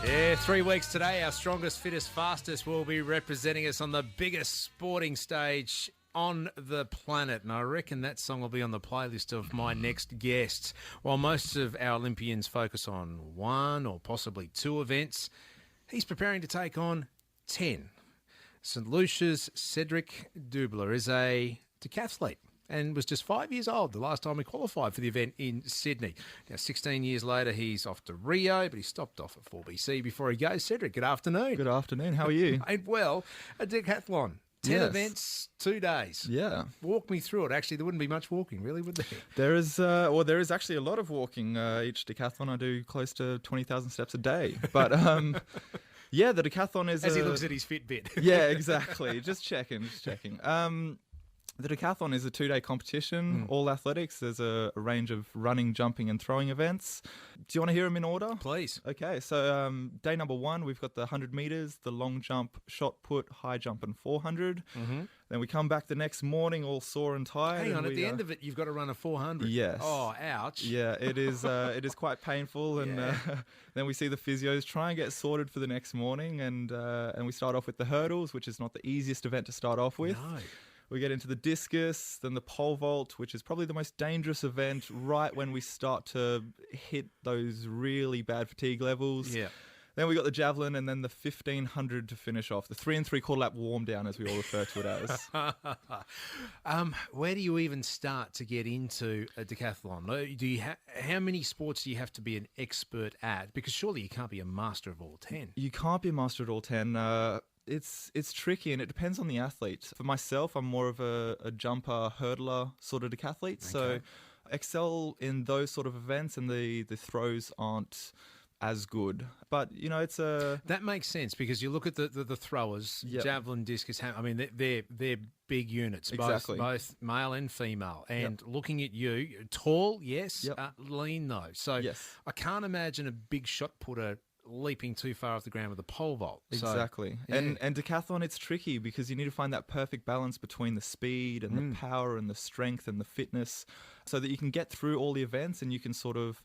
Yeah, 3 weeks today, our strongest, fittest, fastest will be representing us on the biggest sporting stage on the planet. And I reckon that song will be on the playlist of my next guests. While most of our Olympians focus on one or possibly two events, he's preparing to take on 10. St Lucia's Cedric Dubler is a decathlete and was just 5 years old the last time he qualified for the event in Sydney. Now, 16 years later, he's off to Rio, but he stopped off at 4BC before he goes. Cedric, good afternoon. Good afternoon. How are you? Well, a decathlon. 10 Yes. events, 2 days. Yeah. Walk me through it. Actually, there wouldn't be much walking, really, would there? There is actually a lot of walking. Each decathlon I do close to 20,000 steps a day. But yeah, the decathlon is As he looks at his Fitbit. Yeah, exactly. Just checking. The decathlon is a 2-day competition, all athletics. There's a range of running, jumping and throwing events. Do you want to hear them in order? Please. Okay, so day number 1, we've got the 100 metres, the long jump, shot put, high jump and 400. Mm-hmm. Then we come back the next morning all sore and tired. Hang on, at the end of it, you've got to run a 400. Yes. Oh, ouch. Yeah, it is quite painful. And then we see the physios try and get sorted for the next morning. And we start off with the hurdles, which is not the easiest event to start off with. No. We get into the discus, then the pole vault, which is probably the most dangerous event right when we start to hit those really bad fatigue levels. Yeah. Then we got the javelin and then the 1500 to finish off, the 3 3/4 lap warm down, as we all refer to it as. Where do you even start to get into a decathlon? Do you how many sports do you have to be an expert at? Because surely you can't be a master of all 10. You can't be a master at all 10. It's tricky and it depends on the athlete. For myself, I'm more of a jumper, hurdler sort of decathlete. So excel in those sort of events and the throws aren't as good. But, you know, it's a... That makes sense because you look at the throwers, javelin, discus, I mean, they're big units, Exactly. both male and female. And looking at you, tall, yes, lean though. So I can't imagine a big shot putter leaping too far off the ground with a pole vault. Exactly. So, yeah. And decathlon, it's tricky because you need to find that perfect balance between the speed and the power and the strength and the fitness so that you can get through all the events and you can sort of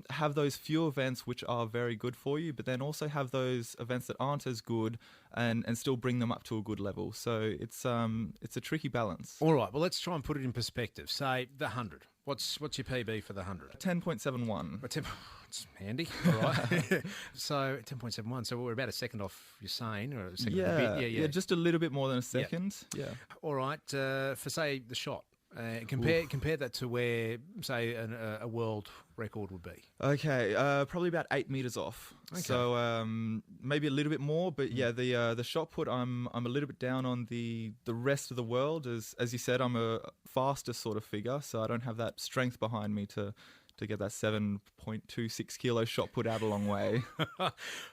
have those few events which are very good for you, but then also have those events that aren't as good and still bring them up to a good level. So it's a tricky balance. All right, well, let's try and put it in perspective. Say the 100. What's your PB for the 100? 10.71. It's handy. All right. So 10.71. So we're about a second off, you're saying, or a second of a bit. Yeah, just a little bit more than a second. Yeah. All right. For, say, the shot. Compare that to where, say, a world record would be. Okay, probably about 8 meters off. Okay. So maybe a little bit more, but yeah, the shot put, I'm a little bit down on the rest of the world. As you said, I'm a faster sort of figure, so I don't have that strength behind me to get that 7.26 kilo shot put out a long way.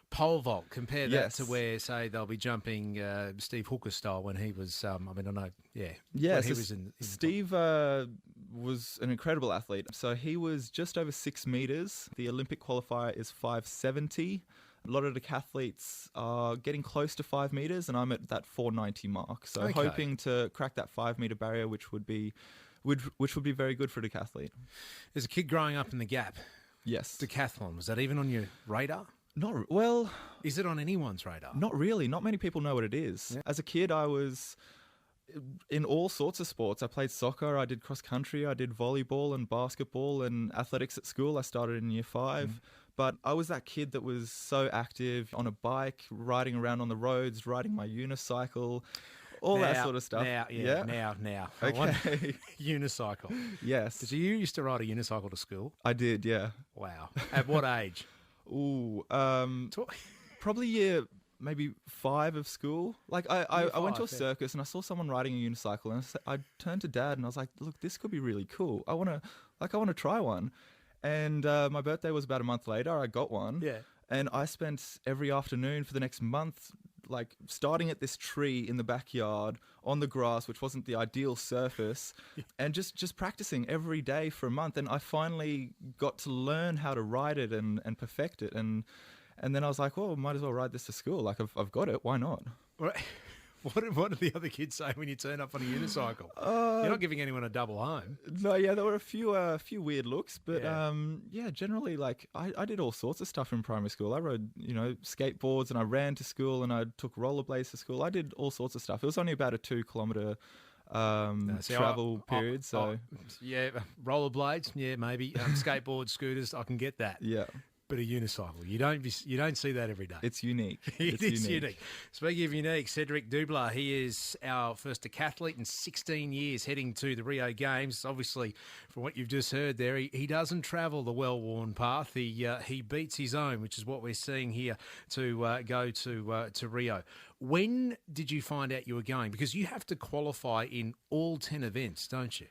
Pole vault, compare that to where, say, they'll be jumping Steve Hooker style when he was, I don't know, Yeah, he was in Steve was an incredible athlete. So he was just over 6 meters. The Olympic qualifier is 570. A lot of decathletes are getting close to 5 meters, and I'm at that 490 mark. So hoping to crack that 5 meter barrier, which would be very good for a decathlete. As a kid growing up in the Gap, yes, decathlon, was that even on your radar? Not well. Is it on anyone's radar? Not really. Not many people know what it is. Yeah. As a kid, I was in all sorts of sports. I played soccer, I did cross country, I did volleyball and basketball and athletics at school. I started in year 5. But I was that kid that was so active on a bike, riding around on the roads, riding my unicycle, that sort of stuff. Now. Okay. Unicycle. Yes. Did you used to ride a unicycle to school? I did, yeah. Wow. At what age? Ooh, probably year maybe 5 of school. Like I went to a circus and I saw someone riding a unicycle and I turned to Dad and I was like, look, this could be really cool. I want to try one. And my birthday was about a month later. I got one. Yeah. And I spent every afternoon for the next month, like starting at this tree in the backyard on the grass, which wasn't the ideal surface, and just practicing every day for a month. And I finally got to learn how to ride it and perfect it. And then I was like, well, might as well ride this to school. Like I've got it. Why not? What do the other kids say when you turn up on a unicycle? You're not giving anyone a double home. No, yeah, there were a few weird looks, but generally, like I did all sorts of stuff in primary school. I rode, skateboards, and I ran to school, and I took rollerblades to school. I did all sorts of stuff. It was only about a 2-kilometre travel period. Yeah, rollerblades, yeah, maybe. Skateboards, scooters, I can get that. Yeah. But a unicycle, you don't see that every day. It's unique. It is unique. Speaking of unique, Cedric Dubler, he is our first decathlete in 16 years heading to the Rio Games. Obviously, from what you've just heard there, he doesn't travel the well-worn path. He beats his own, which is what we're seeing here to go to Rio. When did you find out you were going? Because you have to qualify in all 10 events, don't you?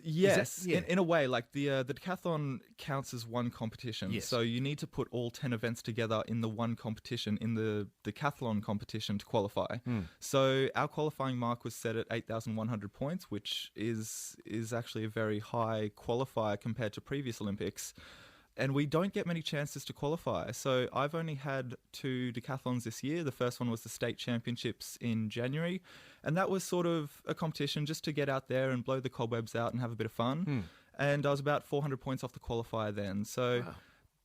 Yes, in a way, like the decathlon counts as one competition. Yes. So you need to put all 10 events together in the one competition, in the decathlon competition, to qualify. So our qualifying mark was set at 8,100 points, which is actually a very high qualifier compared to previous Olympics. And we don't get many chances to qualify. So I've only had 2 decathlons this year. The first one was the state championships in January. And that was sort of a competition just to get out there and blow the cobwebs out and have a bit of fun. And I was about 400 points off the qualifier then. So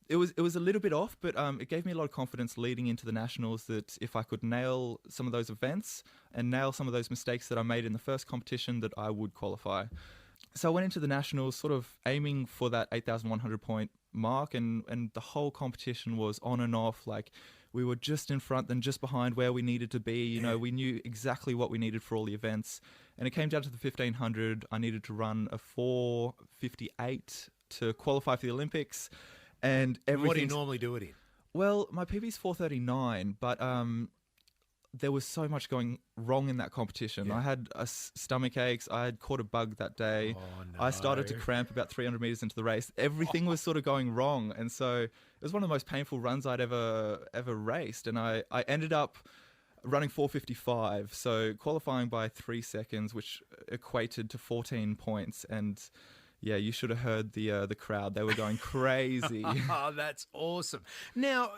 it was a little bit off, but it gave me a lot of confidence leading into the nationals that if I could nail some of those events and nail some of those mistakes that I made in the first competition, that I would qualify. So I went into the nationals sort of aiming for that 8,100 point mark, and the whole competition was on and off. Like, we were just in front then just behind where we needed to be. We knew exactly what we needed for all the events. And it came down to the 1,500. I needed to run a 4:58 to qualify for the Olympics. And everything. What do you normally do it in? Well, my PB's 4:39, but there was so much going wrong in that competition. I had stomach aches. I had caught a bug that day. Oh, no. I started to cramp about 300 meters into the race. Everything was sort of going wrong. And so it was one of the most painful runs I'd ever raced. And I ended up running 4:55, so qualifying by 3 seconds, which equated to 14 points. And yeah, you should have heard the crowd. They were going crazy. Oh, that's awesome. Now,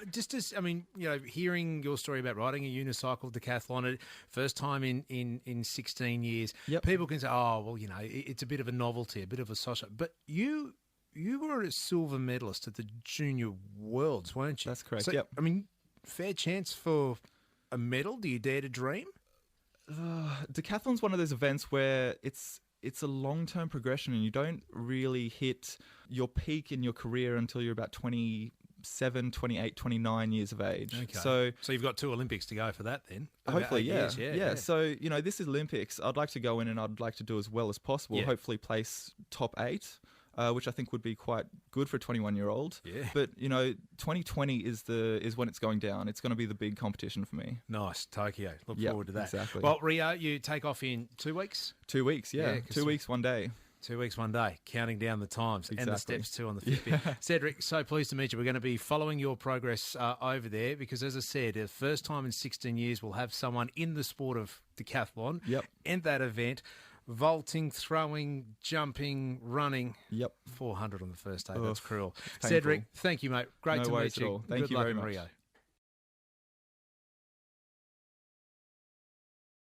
hearing your story about riding a unicycle decathlon, first time in 16 years, people can say, oh, well, it's a bit of a novelty, a bit of a sasha. But you were a silver medalist at the Junior Worlds, weren't you? That's correct, so, fair chance for a medal? Do you dare to dream? Decathlon's one of those events where it's a long-term progression, and you don't really hit your peak in your career until you're about 27, 28, 29 years of age. Okay. So you've got 2 Olympics to go for that then? Hopefully, yeah. So, this is Olympics. I'd like to go in and I'd like to do as well as possible, hopefully place top 8. Which I think would be quite good for a 21-year-old. Yeah. But 2020 is when it's going down. It's going to be the big competition for me. Nice, Tokyo. Look forward to that. Exactly. Well, Rio, you take off in 2 weeks. 2 weeks, yeah. 2 weeks, 1 day. 2 weeks, 1 day, counting down the times and the steps too on the Fitbit. Yeah. Cedric, so pleased to meet you. We're going to be following your progress over there because, as I said, the first time in 16 years we'll have someone in the sport of decathlon and that event. Vaulting, throwing, jumping, running. 400 on the first day. That's cruel. Cedric, thank you, mate. Great to meet you. Thank you very much. Rio.